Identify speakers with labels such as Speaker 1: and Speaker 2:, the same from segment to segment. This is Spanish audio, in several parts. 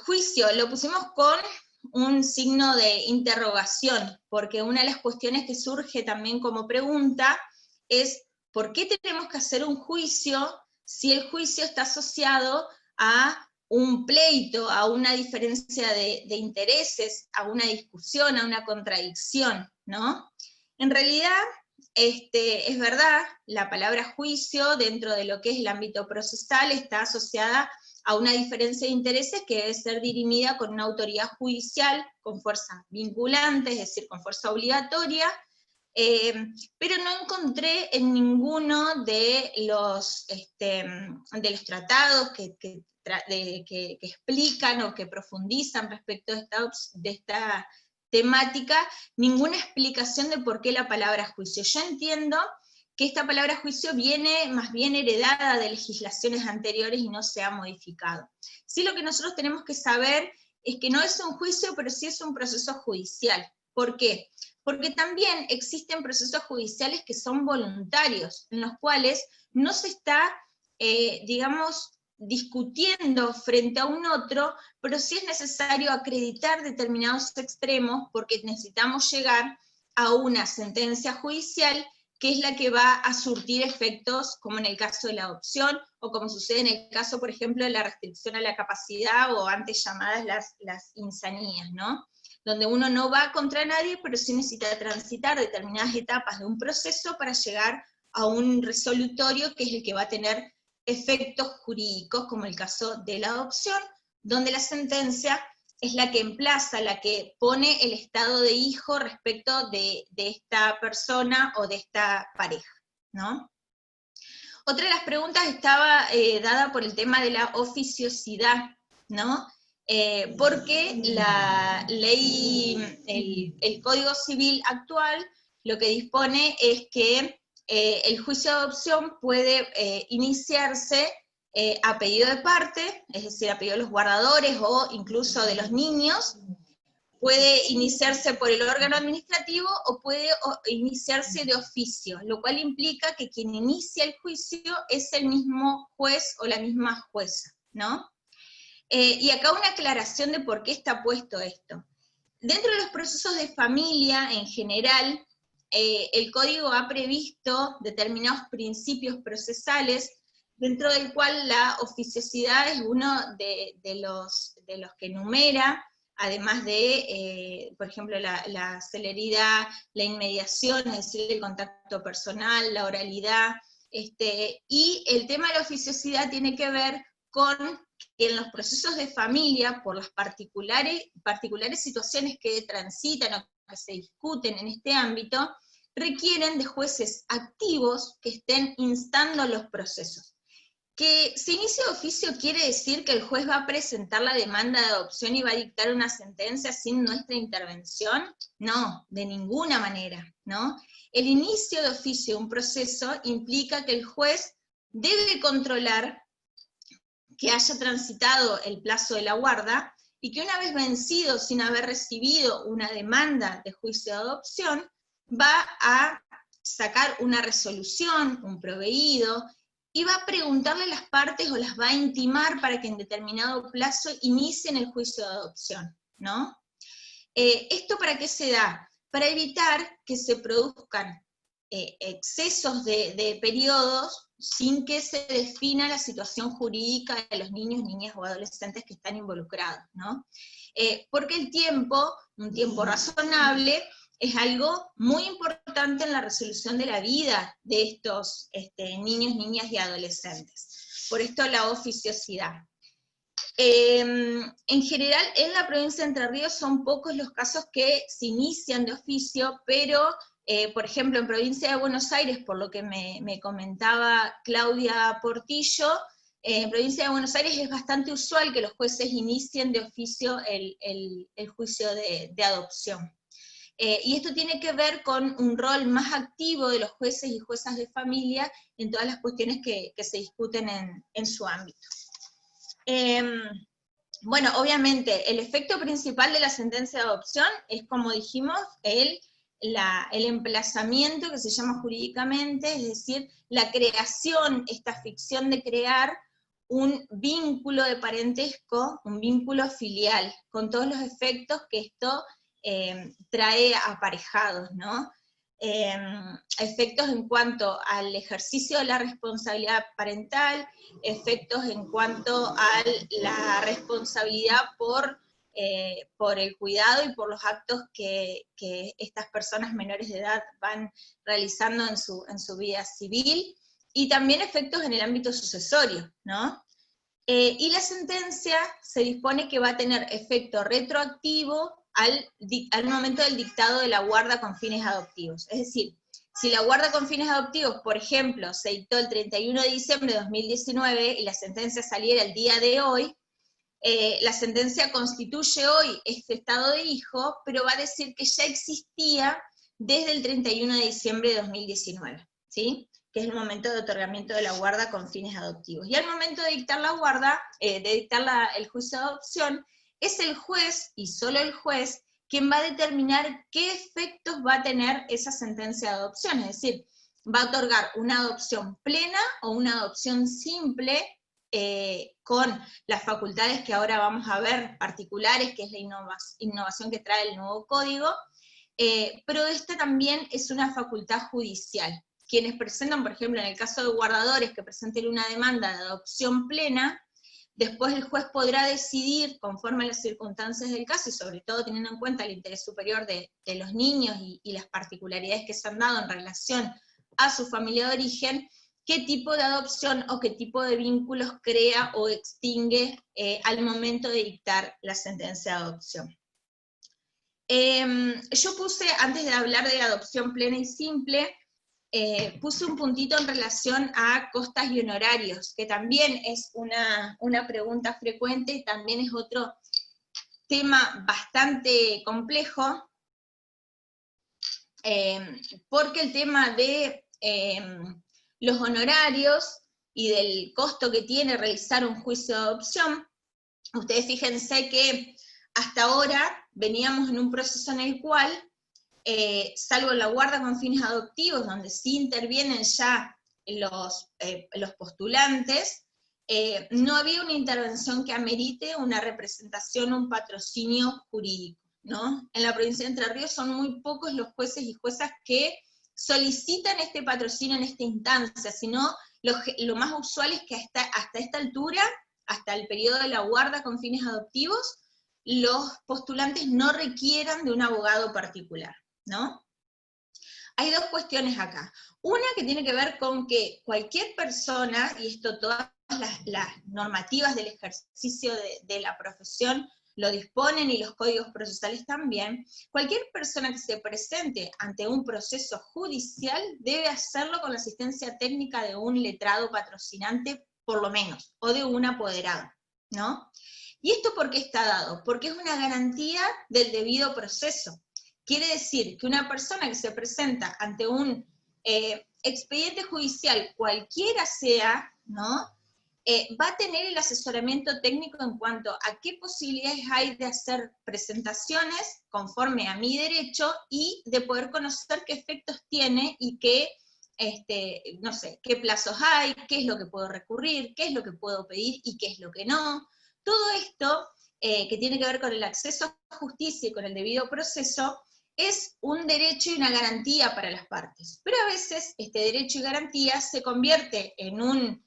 Speaker 1: Juicio, lo pusimos con un signo de interrogación, porque una de las cuestiones que surge también como pregunta es, ¿por qué tenemos que hacer un juicio si el juicio está asociado a un pleito, a una diferencia de intereses, a una discusión, a una contradicción, ¿no? En realidad, es verdad, la palabra juicio dentro de lo que es el ámbito procesal está asociada a una diferencia de intereses que debe ser dirimida con una autoridad judicial con fuerza vinculante, es decir, con fuerza obligatoria, pero no encontré en ninguno de los tratados que explican o que profundizan respecto de esta temática ninguna explicación de por qué la palabra juicio. Yo entiendo que esta palabra juicio viene más bien heredada de legislaciones anteriores y no se ha modificado. Sí, lo que nosotros tenemos que saber es que no es un juicio, pero sí es un proceso judicial. ¿Por qué? Porque también existen procesos judiciales que son voluntarios, en los cuales no se está, digamos, discutiendo frente a un otro, pero sí es necesario acreditar determinados extremos porque necesitamos llegar a una sentencia judicial que es la que va a surtir efectos, como en el caso de la adopción, o como sucede en el caso, por ejemplo, de la restricción a la capacidad, o antes llamadas las insanías, ¿no? Donde uno no va contra nadie, pero sí necesita transitar determinadas etapas de un proceso para llegar a un resolutorio que es el que va a tener efectos jurídicos, como el caso de la adopción, donde la sentencia es la que emplaza, la que pone el estado de hijo respecto de esta persona o de esta pareja, ¿no? Otra de las preguntas estaba dada por el tema de la oficiosidad, ¿no? Porque la ley, el Código Civil actual, lo que dispone es que el juicio de adopción puede iniciarse a pedido de parte, es decir, a pedido de los guardadores o incluso de los niños, puede iniciarse por el órgano administrativo o puede iniciarse de oficio, lo cual implica que quien inicia el juicio es el mismo juez o la misma jueza, ¿no? Y acá una aclaración de por qué está puesto esto. Dentro de los procesos de familia en general, el código ha previsto determinados principios procesales, dentro del cual la oficiosidad es uno de los que enumera, además de, por ejemplo, la celeridad, la inmediación, es decir, el contacto personal, la oralidad, y el tema de la oficiosidad tiene que ver con que en los procesos de familia, por las particulares situaciones que transitan o que se discuten en este ámbito, requieren de jueces activos que estén instando los procesos. Que se inicie de oficio quiere decir que el juez va a presentar la demanda de adopción y va a dictar una sentencia sin nuestra intervención. No, de ninguna manera, ¿no? El inicio de oficio de un proceso implica que el juez debe controlar que haya transitado el plazo de la guarda y que una vez vencido sin haber recibido una demanda de juicio de adopción, va a sacar una resolución, un proveído, y va a preguntarle a las partes o las va a intimar para que en determinado plazo inicien el juicio de adopción, ¿no? ¿Esto para qué se da? Para evitar que se produzcan excesos de periodos sin que se defina la situación jurídica de los niños, niñas o adolescentes que están involucrados, ¿no? Porque el tiempo, un tiempo razonable, es algo muy importante en la resolución de la vida de estos niños, niñas y adolescentes. Por esto la oficiosidad. En general, en la provincia de Entre Ríos son pocos los casos que se inician de oficio, pero, por ejemplo, en provincia de Buenos Aires, por lo que me comentaba Claudia Portillo, en provincia de Buenos Aires es bastante usual que los jueces inicien de oficio el juicio de adopción. Y esto tiene que ver con un rol más activo de los jueces y juezas de familia en todas las cuestiones que se discuten en su ámbito. Bueno, obviamente, el efecto principal de la sentencia de adopción es, como dijimos, el emplazamiento, que se llama jurídicamente, es decir, la creación, esta ficción de crear un vínculo de parentesco, un vínculo filial, con todos los efectos que esto trae aparejados, ¿no? Efectos en cuanto al ejercicio de la responsabilidad parental, efectos en cuanto a la responsabilidad por el cuidado y por los actos que estas personas menores de edad van realizando en su vida civil, y también efectos en el ámbito sucesorio, ¿no? Y la sentencia se dispone que va a tener efecto retroactivo al momento del dictado de la guarda con fines adoptivos. Es decir, si la guarda con fines adoptivos, por ejemplo, se dictó el 31 de diciembre de 2019 y la sentencia saliera el día de hoy, la sentencia constituye hoy este estado de hijo, pero va a decir que ya existía desde el 31 de diciembre de 2019, ¿sí? Que es el momento de otorgamiento de la guarda con fines adoptivos. Y al momento de dictar la guarda, el juicio de adopción, es el juez, y solo el juez, quien va a determinar qué efectos va a tener esa sentencia de adopción, es decir, va a otorgar una adopción plena o una adopción simple, con las facultades que ahora vamos a ver, particulares, que es la innovación que trae el nuevo código, pero esta también es una facultad judicial. Quienes presentan, por ejemplo, en el caso de guardadores, que presenten una demanda de adopción plena, después el juez podrá decidir, conforme a las circunstancias del caso, y sobre todo teniendo en cuenta el interés superior de los niños y las particularidades que se han dado en relación a su familia de origen, qué tipo de adopción o qué tipo de vínculos crea o extingue al momento de dictar la sentencia de adopción. Yo puse, antes de hablar de adopción plena y simple, puse un puntito en relación a costas y honorarios, que también es una pregunta frecuente y también es otro tema bastante complejo, porque el tema de los honorarios y del costo que tiene realizar un juicio de adopción, ustedes fíjense que hasta ahora veníamos en un proceso en el cual, salvo la guarda con fines adoptivos, donde sí intervienen ya los postulantes, no había una intervención que amerite una representación o un patrocinio jurídico, ¿no? En la provincia de Entre Ríos son muy pocos los jueces y juezas que solicitan este patrocinio en esta instancia, sino lo más usual es que hasta esta altura, hasta el periodo de la guarda con fines adoptivos, los postulantes no requieran de un abogado particular, ¿no? Hay dos cuestiones acá. Una que tiene que ver con que cualquier persona, y esto todas las normativas del ejercicio de la profesión lo disponen y los códigos procesales también, cualquier persona que se presente ante un proceso judicial debe hacerlo con la asistencia técnica de un letrado patrocinante, por lo menos, o de un apoderado, ¿no? ¿Y esto por qué está dado? Porque es una garantía del debido proceso. Quiere decir que una persona que se presenta ante un expediente judicial, cualquiera sea, ¿no? Va a tener el asesoramiento técnico en cuanto a qué posibilidades hay de hacer presentaciones conforme a mi derecho y de poder conocer qué efectos tiene y qué, no sé, qué plazos hay, qué es lo que puedo recurrir, qué es lo que puedo pedir y qué es lo que no. Todo esto, que tiene que ver con el acceso a justicia y con el debido proceso, es un derecho y una garantía para las partes. Pero a veces este derecho y garantía se convierte en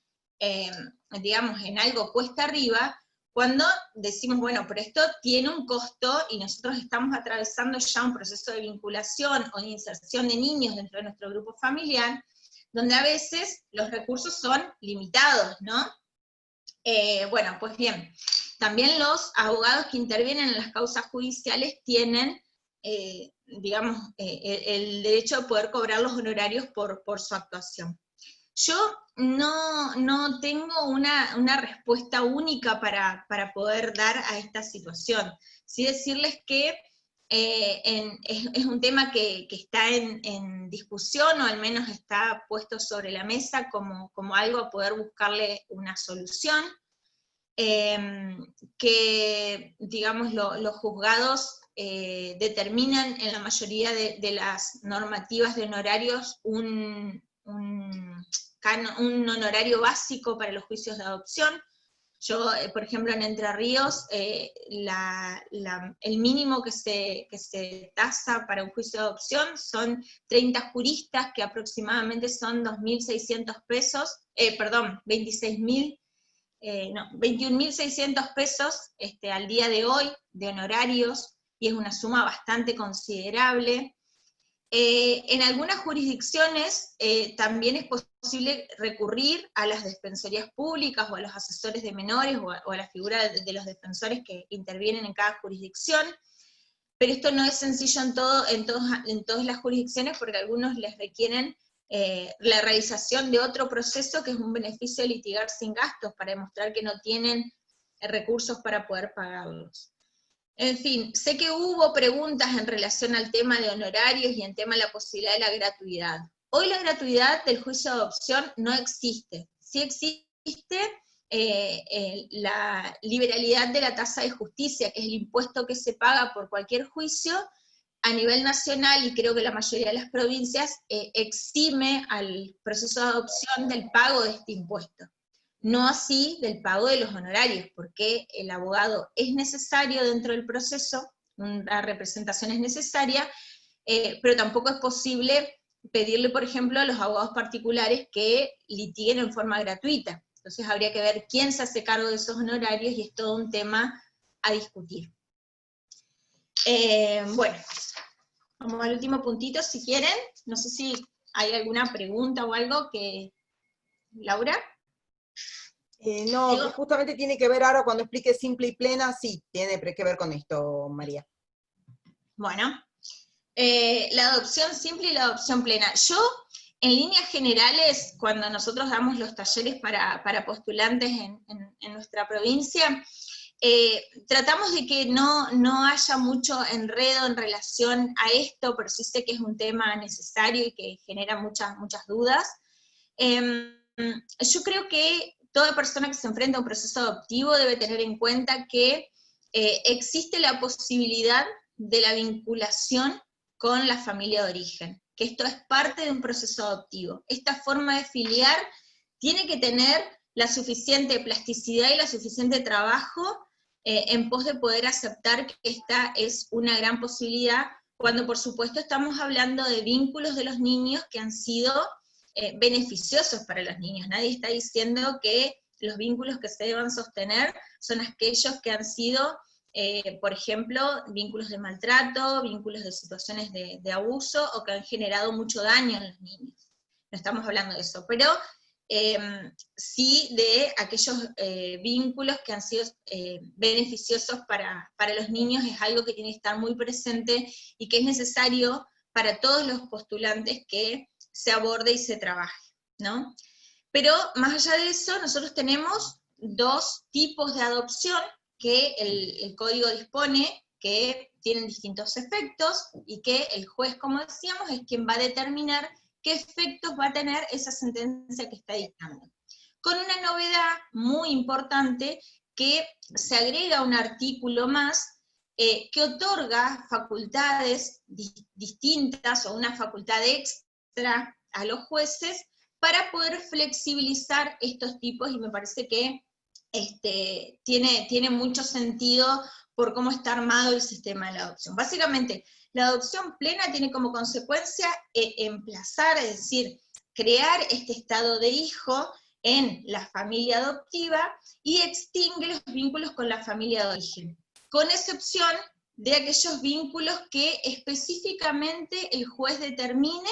Speaker 1: digamos, en algo cuesta arriba, cuando decimos, bueno, pero esto tiene un costo y nosotros estamos atravesando ya un proceso de vinculación o de inserción de niños dentro de nuestro grupo familiar, donde a veces los recursos son limitados, ¿no? Bueno, pues bien, también los abogados que intervienen en las causas judiciales tienen, digamos, el derecho de poder cobrar los honorarios por su actuación. Yo no tengo una respuesta única para poder dar a esta situación. Sí decirles que es un tema que está en discusión, o al menos está puesto sobre la mesa como algo a poder buscarle una solución, que, digamos, los juzgados determinan en la mayoría de las normativas de honorarios un honorario básico para los juicios de adopción, Yo, por ejemplo, en Entre Ríos, el mínimo que se tasa para un juicio de adopción son 30 juristas, que aproximadamente son 2.600 pesos, perdón, 21.600 pesos al día de hoy de honorarios, y es una suma bastante considerable. En algunas jurisdicciones también es posible recurrir a las defensorías públicas o a los asesores de menores o a la figura de los defensores que intervienen en cada jurisdicción, pero esto no es sencillo en todas las jurisdicciones, porque a algunos les requieren la realización de otro proceso, que es un beneficio de litigar sin gastos, para demostrar que no tienen recursos para poder pagarlos. En fin, sé que hubo preguntas en relación al tema de honorarios y en tema de la posibilidad de la gratuidad. Hoy la gratuidad del juicio de adopción no existe. Sí existe la liberalidad de la tasa de justicia, que es el impuesto que se paga por cualquier juicio a nivel nacional, y creo que la mayoría de las provincias exime al proceso de adopción del pago de este impuesto. No así del pago de los honorarios, porque el abogado es necesario dentro del proceso, una representación es necesaria, pero tampoco es posible pedirle, por ejemplo, a los abogados particulares que litiguen en forma gratuita. Entonces habría que ver quién se hace cargo de esos honorarios, y es todo un tema a discutir. Bueno, vamos al último puntito, si quieren. No sé si hay alguna pregunta o algo que... ¿Laura?
Speaker 2: No, justamente tiene que ver ahora cuando explique simple y plena, sí, tiene que ver con esto, María.
Speaker 1: Bueno, la adopción simple y la adopción plena. Yo, en líneas generales, cuando nosotros damos los talleres para postulantes en nuestra provincia, tratamos de que no haya mucho enredo en relación a esto, pero sí sé que es un tema necesario y que genera muchas dudas. Yo creo que toda persona que se enfrenta a un proceso adoptivo debe tener en cuenta que existe la posibilidad de la vinculación con la familia de origen, que esto es parte de un proceso adoptivo. Esta forma de filiar tiene que tener la suficiente plasticidad y la suficiente trabajo en pos de poder aceptar que esta es una gran posibilidad, cuando por supuesto estamos hablando de vínculos de los niños que han sido beneficiosos para los niños. Nadie está diciendo que los vínculos que se deban sostener son aquellos que han sido, por ejemplo, vínculos de maltrato, vínculos de situaciones de abuso, o que han generado mucho daño en los niños. No estamos hablando de eso, pero sí de aquellos vínculos que han sido beneficiosos para los niños. Es algo que tiene que estar muy presente y que es necesario para todos los postulantes que se aborde y se trabaje, ¿no? Pero más allá de eso, nosotros tenemos dos tipos de adopción que el código dispone, que tienen distintos efectos, y que el juez, como decíamos, es quien va a determinar qué efectos va a tener esa sentencia que está dictando. Con una novedad muy importante, que se agrega un artículo más que otorga facultades distintas, o una facultad extra a los jueces, para poder flexibilizar estos tipos, y me parece que tiene mucho sentido por cómo está armado el sistema de la adopción. Básicamente, la adopción plena tiene como consecuencia emplazar, es decir, crear este estado de hijo en la familia adoptiva, y extingue los vínculos con la familia de origen, con excepción de aquellos vínculos que específicamente el juez determine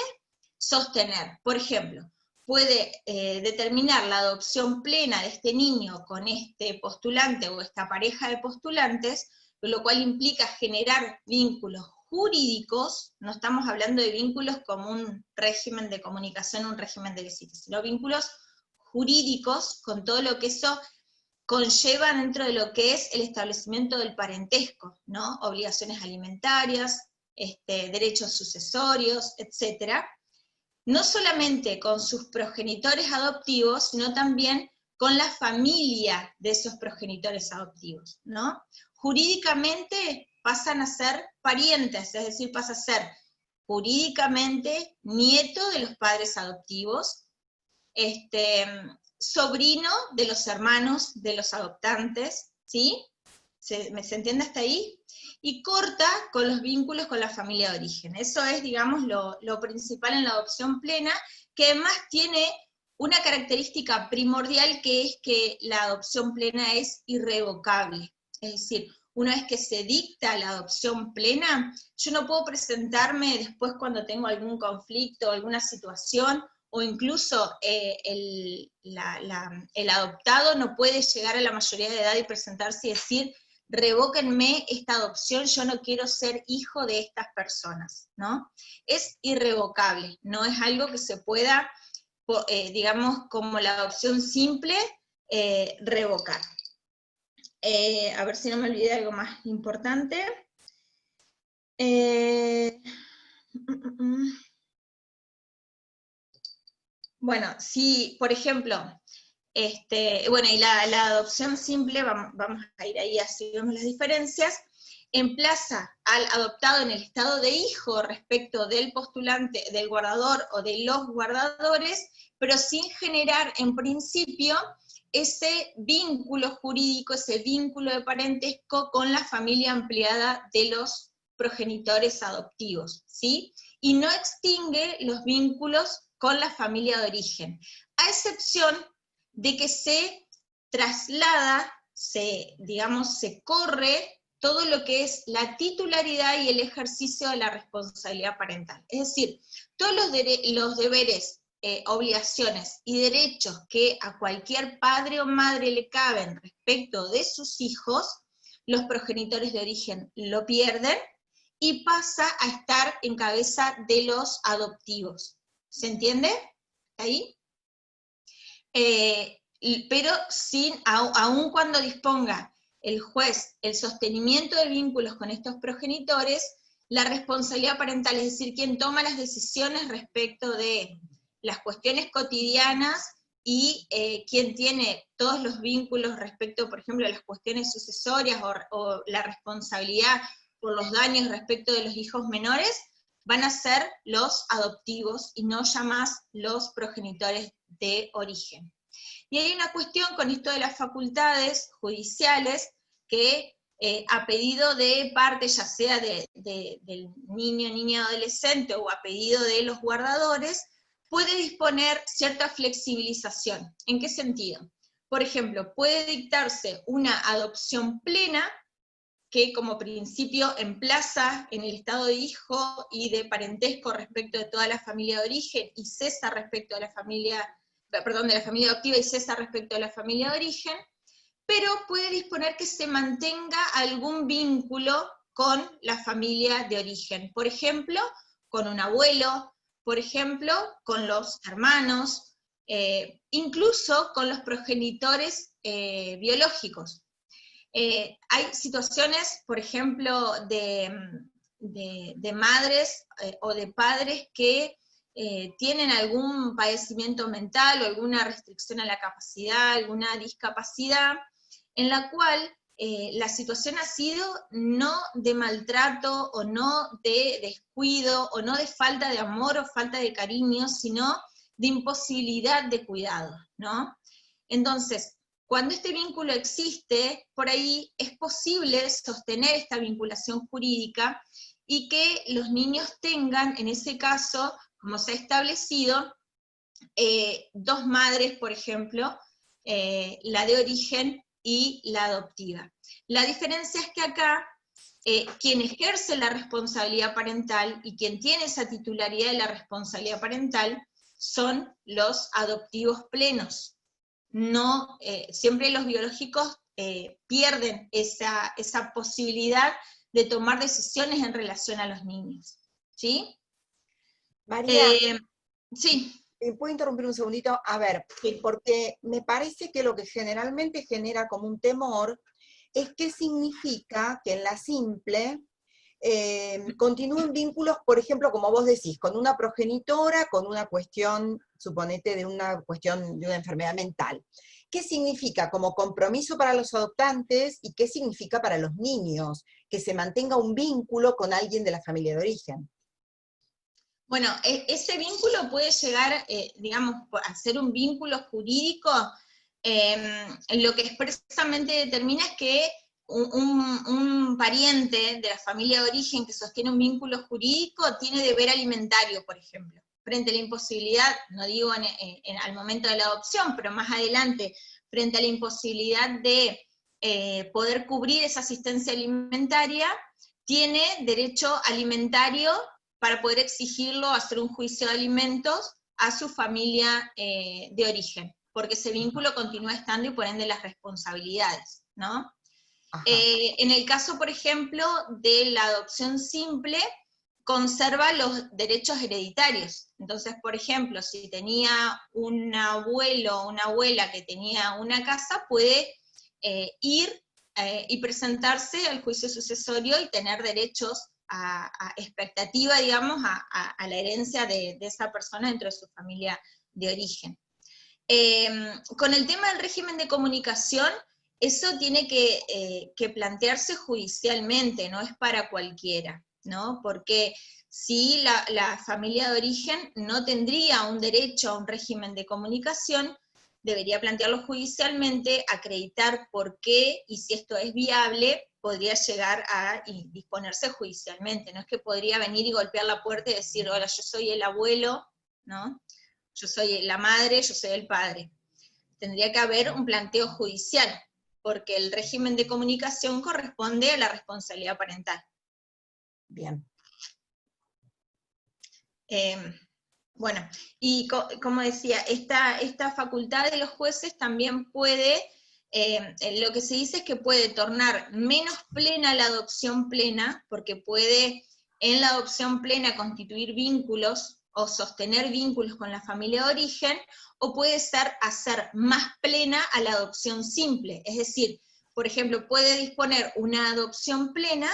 Speaker 1: sostener. Por ejemplo, puede determinar la adopción plena de este niño con este postulante o esta pareja de postulantes, lo cual implica generar vínculos jurídicos. No estamos hablando de vínculos como un régimen de comunicación, un régimen de visitas, sino vínculos jurídicos, con todo lo que eso conlleva dentro de lo que es el establecimiento del parentesco, ¿no? Obligaciones alimentarias, derechos sucesorios, etc. No solamente con sus progenitores adoptivos, sino también con la familia de esos progenitores adoptivos, ¿no? Jurídicamente pasan a ser parientes, es decir, pasa a ser jurídicamente nieto de los padres adoptivos, sobrino de los hermanos de los adoptantes, ¿sí? ¿Se entiende hasta ahí? Y corta con los vínculos con la familia de origen. Eso es, digamos, lo principal en la adopción plena, que además tiene una característica primordial, que es que la adopción plena es irrevocable. Es decir, una vez que se dicta la adopción plena, yo no puedo presentarme después cuando tengo algún conflicto, alguna situación, o incluso el adoptado no puede llegar a la mayoría de edad y presentarse y decir, revóquenme esta adopción, yo no quiero ser hijo de estas personas, ¿no? Es irrevocable, no es algo que se pueda, digamos, como la adopción simple, revocar. A ver si no me olvidé de algo más importante. Bueno, si, por ejemplo, bueno, y la adopción simple, vamos a ir ahí, así vemos las diferencias, emplaza al adoptado en el estado de hijo respecto del postulante, del guardador o de los guardadores, pero sin generar en principio ese vínculo jurídico, ese vínculo de parentesco con la familia ampliada de los progenitores adoptivos, ¿sí? Y no extingue los vínculos con la familia de origen, a excepción de que se traslada, digamos, se corre todo lo que es la titularidad y el ejercicio de la responsabilidad parental. Es decir, todos los deberes, obligaciones y derechos que a cualquier padre o madre le caben respecto de sus hijos, los progenitores de origen lo pierden y pasa a estar en cabeza de los adoptivos. ¿Se entiende? ¿Ahí? Pero aun cuando disponga el juez el sostenimiento de vínculos con estos progenitores, la responsabilidad parental, es decir, quien toma las decisiones respecto de las cuestiones cotidianas y quien tiene todos los vínculos respecto, por ejemplo, a las cuestiones sucesorias o la responsabilidad por los daños respecto de los hijos menores, van a ser los adoptivos y no ya más los progenitores de origen. Y hay una cuestión con esto de las facultades judiciales que a pedido de parte, ya sea del niño, niña, adolescente, o a pedido de los guardadores, puede disponer cierta flexibilización. ¿En qué sentido? Por ejemplo, puede dictarse una adopción plena, que como principio emplaza en el estado de hijo y de parentesco respecto de toda la familia de origen, y cesa respecto de la familia, perdón, de la familia adoptiva y cesa respecto de la familia de origen, pero puede disponer que se mantenga algún vínculo con la familia de origen. Por ejemplo, con un abuelo, por ejemplo, con los hermanos, incluso con los progenitores biológicos. Hay situaciones, por ejemplo, de madres o de padres que tienen algún padecimiento mental o alguna restricción a la capacidad, alguna discapacidad, en la cual la situación ha sido no de maltrato o no de descuido o no de falta de amor o falta de cariño, sino de imposibilidad de cuidado, ¿no? Entonces, cuando este vínculo existe, por ahí es posible sostener esta vinculación jurídica y que los niños tengan, en ese caso, como se ha establecido, dos madres, por ejemplo, la de origen y la adoptiva. La diferencia es que acá, quien ejerce la responsabilidad parental y quien tiene esa titularidad de la responsabilidad parental son los adoptivos plenos. No, siempre los biológicos pierden esa posibilidad de tomar decisiones en relación a los niños. ¿Sí?
Speaker 2: María,
Speaker 1: sí.
Speaker 2: ¿puedo interrumpir un segundito? A ver,
Speaker 1: Sí.
Speaker 2: porque me parece que lo que generalmente genera como un temor es qué significa que en la simple continúen vínculos, por ejemplo, como vos decís, con una progenitora, con una cuestión, suponete, de una cuestión de una enfermedad mental. ¿Qué significa como compromiso para los adoptantes y qué significa para los niños que se mantenga un vínculo con alguien de la familia de origen?
Speaker 1: Bueno, ese vínculo puede llegar, digamos, a ser un vínculo jurídico. Lo que expresamente determina es que un pariente de la familia de origen que sostiene un vínculo jurídico tiene deber alimentario, por ejemplo, frente a la imposibilidad, no digo al momento de la adopción, pero más adelante, frente a la imposibilidad de poder cubrir esa asistencia alimentaria, tiene derecho alimentario para poder exigirlo, hacer un juicio de alimentos a su familia de origen, porque ese vínculo continúa estando y por ende las responsabilidades, ¿no? En el caso, por ejemplo, de la adopción simple, conserva los derechos hereditarios. Entonces, por ejemplo, si tenía un abuelo o una abuela que tenía una casa, puede ir y presentarse al juicio sucesorio y tener derechos a expectativa, digamos, a la herencia de esa persona dentro de su familia de origen. Con el tema del régimen de comunicación, eso tiene que plantearse judicialmente, no es para cualquiera, ¿no? Porque si la familia de origen no tendría un derecho a un régimen de comunicación, debería plantearlo judicialmente, acreditar por qué y si esto es viable, podría llegar a disponerse judicialmente. No es que podría venir y golpear la puerta y decir, hola, yo soy el abuelo, ¿no? Yo soy la madre, yo soy el padre. Tendría que haber un planteo judicial, porque el régimen de comunicación corresponde a la responsabilidad parental.
Speaker 2: Bien.
Speaker 1: Bueno, y como decía, esta facultad de los jueces también puede, lo que se dice es que puede tornar menos plena la adopción plena, porque puede en la adopción plena constituir vínculos o sostener vínculos con la familia de origen, o puede hacer más plena a la adopción simple. Es decir, por ejemplo, puede disponer una adopción plena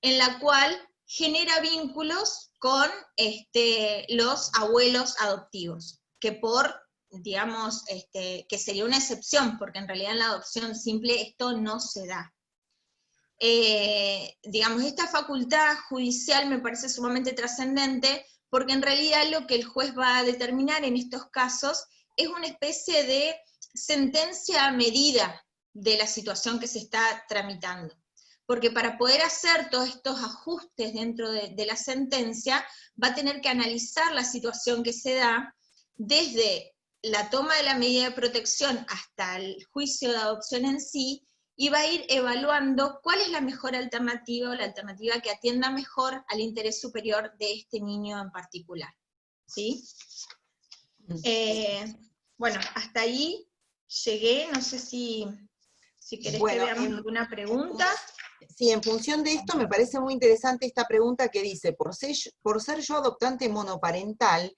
Speaker 1: en la cual genera vínculos con los abuelos adoptivos, que digamos, que sería una excepción, porque en realidad en la adopción simple esto no se da. Digamos, esta facultad judicial me parece sumamente trascendente, porque en realidad lo que el juez va a determinar en estos casos es una especie de sentencia a medida de la situación que se está tramitando. Porque para poder hacer todos estos ajustes dentro de la sentencia, va a tener que analizar la situación que se da desde la toma de la medida de protección hasta el juicio de adopción en sí, y va a ir evaluando cuál es la mejor alternativa, o la alternativa que atienda mejor al interés superior de este niño en particular. ¿Sí? Bueno, hasta ahí llegué, no sé si querés que veamos alguna pregunta.
Speaker 2: Sí, en función de esto me parece muy interesante esta pregunta que dice, por ser yo adoptante monoparental,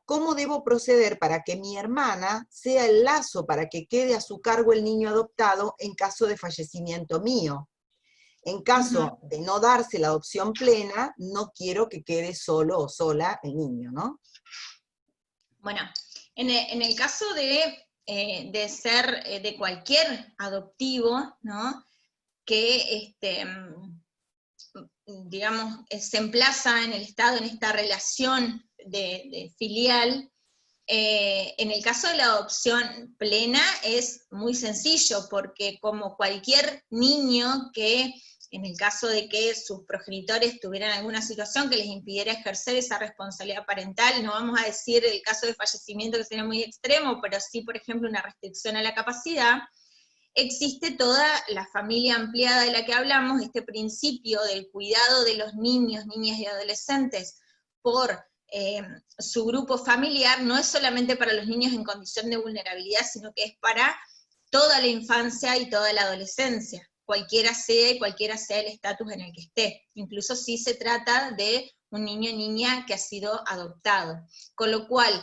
Speaker 2: ¿cómo debo proceder para que mi hermana sea el lazo para que quede a su cargo el niño adoptado en caso de fallecimiento mío? En caso de no darse la adopción plena, no quiero que quede solo o sola el niño, ¿no?
Speaker 1: Bueno, en el caso de ser de cualquier adoptivo, ¿no? Que digamos, se emplaza en el Estado, en esta relación de filial, en el caso de la adopción plena es muy sencillo, porque como cualquier niño que, en el caso de que sus progenitores tuvieran alguna situación que les impidiera ejercer esa responsabilidad parental, no vamos a decir el caso de fallecimiento que sería muy extremo, pero sí, por ejemplo, una restricción a la capacidad, existe toda la familia ampliada de la que hablamos, este principio del cuidado de los niños, niñas y adolescentes por su grupo familiar, no es solamente para los niños en condición de vulnerabilidad, sino que es para toda la infancia y toda la adolescencia, cualquiera sea el estatus en el que esté, incluso si se trata de un niño o niña que ha sido adoptado. Con lo cual,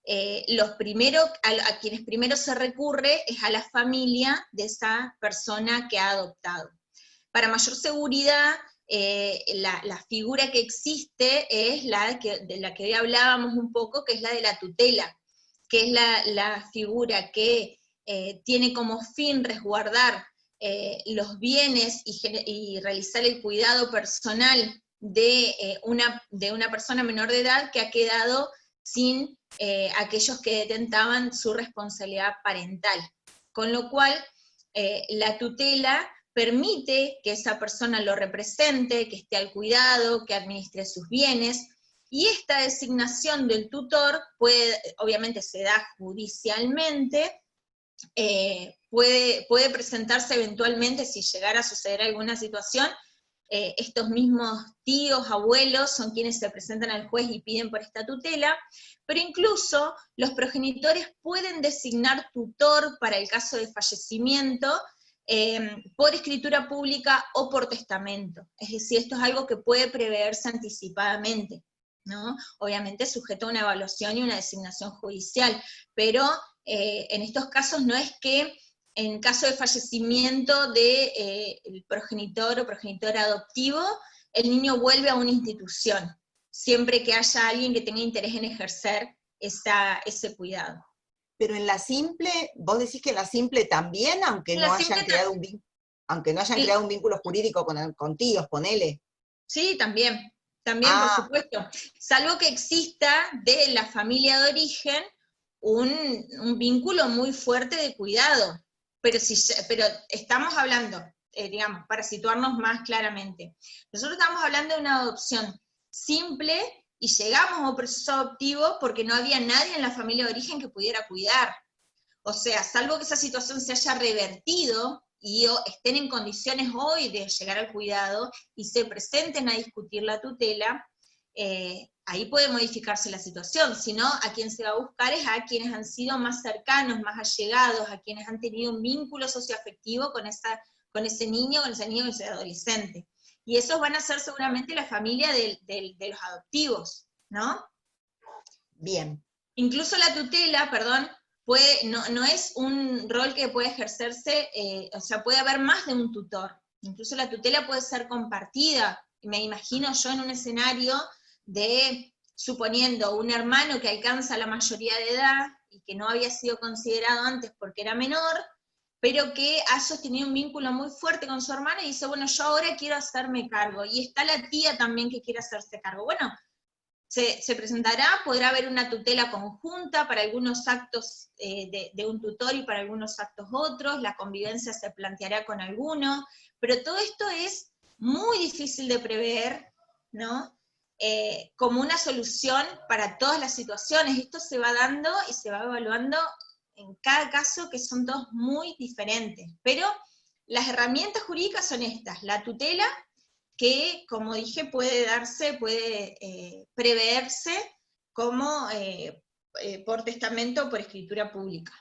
Speaker 1: a quienes primero se recurre es a la familia de esa persona que ha adoptado. Para mayor seguridad, la figura que existe es de la que hoy hablábamos un poco, que es la de la tutela, que es la figura que tiene como fin resguardar los bienes y realizar el cuidado personal de una persona menor de edad que ha quedado sin aquellos que detentaban su responsabilidad parental. Con lo cual, la tutela permite que esa persona lo represente, que esté al cuidado, que administre sus bienes, y esta designación del tutor obviamente se da judicialmente, puede presentarse eventualmente si llegara a suceder alguna situación. Estos mismos tíos, abuelos, son quienes se presentan al juez y piden por esta tutela, pero incluso los progenitores pueden designar tutor para el caso de fallecimiento, por escritura pública o por testamento. Es decir, esto es algo que puede preverse anticipadamente, ¿no? Obviamente sujeto a una evaluación y una designación judicial, pero en estos casos no es que en caso de fallecimiento del progenitor o progenitor adoptivo, el niño vuelve a una institución, siempre que haya alguien que tenga interés en ejercer ese cuidado.
Speaker 2: Pero en la simple, vos decís que en la simple también, aunque no hayan creado un vínculo jurídico con tíos, ponele.
Speaker 1: Sí, también, por supuesto. Salvo que exista de la familia de origen un vínculo muy fuerte de cuidado. Pero estamos hablando, digamos, para situarnos más claramente, nosotros estamos hablando de una adopción simple y llegamos a un proceso adoptivo porque no había nadie en la familia de origen que pudiera cuidar. O sea, salvo que esa situación se haya revertido y estén en condiciones hoy de llegar al cuidado y se presenten a discutir la tutela, ahí puede modificarse la situación. Si no, a quien se va a buscar es a quienes han sido más cercanos, más allegados, a quienes han tenido un vínculo socioafectivo con ese niño, con ese adolescente. Y esos van a ser seguramente la familia de los adoptivos, ¿no?
Speaker 2: Bien.
Speaker 1: Incluso la tutela, perdón, no es un rol que puede ejercerse, o sea, puede haber más de un tutor. Incluso la tutela puede ser compartida. Me imagino yo en un escenario de, suponiendo, un hermano que alcanza la mayoría de edad y que no había sido considerado antes porque era menor, pero que ha sostenido un vínculo muy fuerte con su hermano y dice, bueno, yo ahora quiero hacerme cargo. Y está la tía también que quiere hacerse cargo. Bueno, se presentará, podrá haber una tutela conjunta para algunos actos de un tutor y para algunos actos otros, la convivencia se planteará con alguno, pero todo esto es muy difícil de prever, ¿no? Como una solución para todas las situaciones. Esto se va dando y se va evaluando en cada caso, que son todos muy diferentes, pero las herramientas jurídicas son estas: la tutela, que, como dije, puede preverse como por testamento o por escritura pública.